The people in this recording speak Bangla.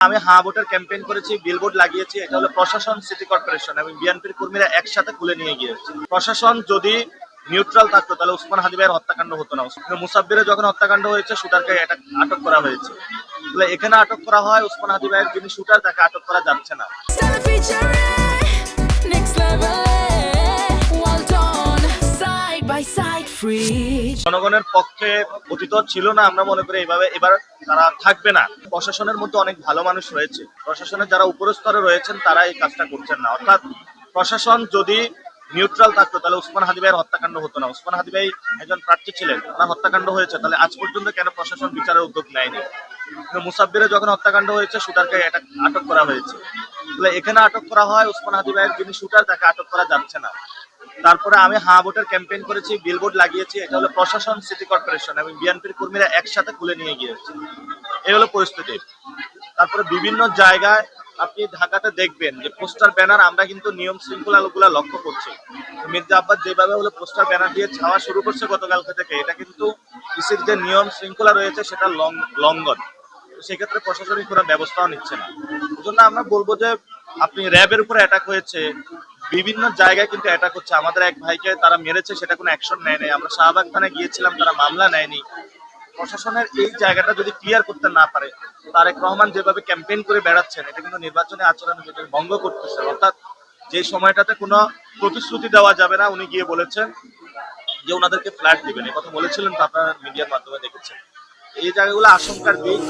আমি হ্যাঁ ভোটের ক্যাম্পেইন করেছি, বিলবোর্ড লাগিয়েছি। এটা হলো প্রশাসন, সিটি কর্পোরেশন এবং বিএনপির কর্মীরা একসাথে খুলে নিয়ে গিয়েছে। প্রশাসন যদি নিউট্রাল থাকতো তাহলে ওসমান হাদি ভাইয়ের হত্যাকাণ্ড হতো না। মুসাব্বিরের যখন হত্যাকাণ্ড হয়েছে, শুটারকে আটক করা হয়েছে। তাহলে এখানে আটক করা হয় ওসমান হাদি ভাইয়ের যিনি শুটার, তাকে আটক করা যাচ্ছে না। জনগণের পক্ষে অতীত ছিল না, আমরা মনে করি এইভাবে এবার তারা থাকবে না। প্রশাসনের মধ্যে অনেক ভালো মানুষ রয়েছে, প্রশাসনের যারা উপর স্তরে রয়েছেন তারা এই কাজটা করছেন না। অর্থাৎ প্রশাসন যদি নিউট্রাল থাকতো তাহলে ওসমান হাদি ভাইয়ের হত্যাকাণ্ড হতো না। ওসমান হাদি ভাই একজন প্রার্থী ছিলেন, তার হত্যাকাণ্ড হয়েছে, তাহলে আজ পর্যন্ত কেন প্রশাসন বিচারের উদ্যোগ নেয়নি? মুসাব্বিরের যখন হত্যাকাণ্ড হয়েছে, শুটারকে আটক করা হয়েছে। তাহলে এখানে আটক করা হয় ওসমান হাদি ভাইয়ের যিনি শুটার, তাকে আটক করা যাচ্ছে না। তারপরে আমি হ্যাঁ ভোটের ক্যাম্পেইন করেছি, বিলবোর্ড লাগিয়েছি। এটা হলো প্রশাসন, সিটি কর্পোরেশন এবং বিএনপির কর্মীরা একসাথে খুলে নিয়ে গিয়েছে। এই হলো পরিস্থিতি। তারপরে বিভিন্ন জায়গায় আপনি ঢাকাতে দেখবেন যে পোস্টার ব্যানার, আমরা কিন্তু নিয়ম শৃঙ্খলা গুলা লক্ষ্য করছি। মির্জা আব্বাস যেভাবে হলো পোস্টার ব্যানার দিয়ে ছাওয়া শুরু করছে গতকালকে থেকে, এটা কিন্তু ইসির যে নিয়ম শৃঙ্খলা রয়েছে সেটা লঙ্ঘন। সেক্ষেত্রে প্রশাসনিক কোনো ব্যবস্থাও নিচ্ছে না। এই জন্য আমরা বলবো যে আপনি র্যাবের উপরে অ্যাটাক হয়েছে, বিভিন্ন জায়গায় কিন্তু অ্যাটাক হচ্ছে। আমাদের এক ভাইকে তারা মেরেছে, সেটা কোনো অ্যাকশন নেয় নাই। আমরা শাহবাগ থানায় গিয়েছিলাম, তারা মামলা নেয়নি। প্রশাসনের এই জায়গাটা যদি ক্লিয়ার করতে না পারে, তারেক রহমান যেভাবে ক্যাম্পেইন করে বেড়াচ্ছেন, এটা কিন্তু নির্বাচনী আচরণ ভঙ্গ করতেছে। অর্থাৎ যে সময়টাতে কোনো প্রতিশ্রুতি দেওয়া যাবে না, উনি গিয়ে বলেছেন যে ওনাদেরকে ফ্ল্যাট দিবেন, এই কথা বলেছিলেন, তো আপনারা মিডিয়ার মাধ্যমে দেখেছেন। এই জায়গাগুলো আশঙ্কার দিক।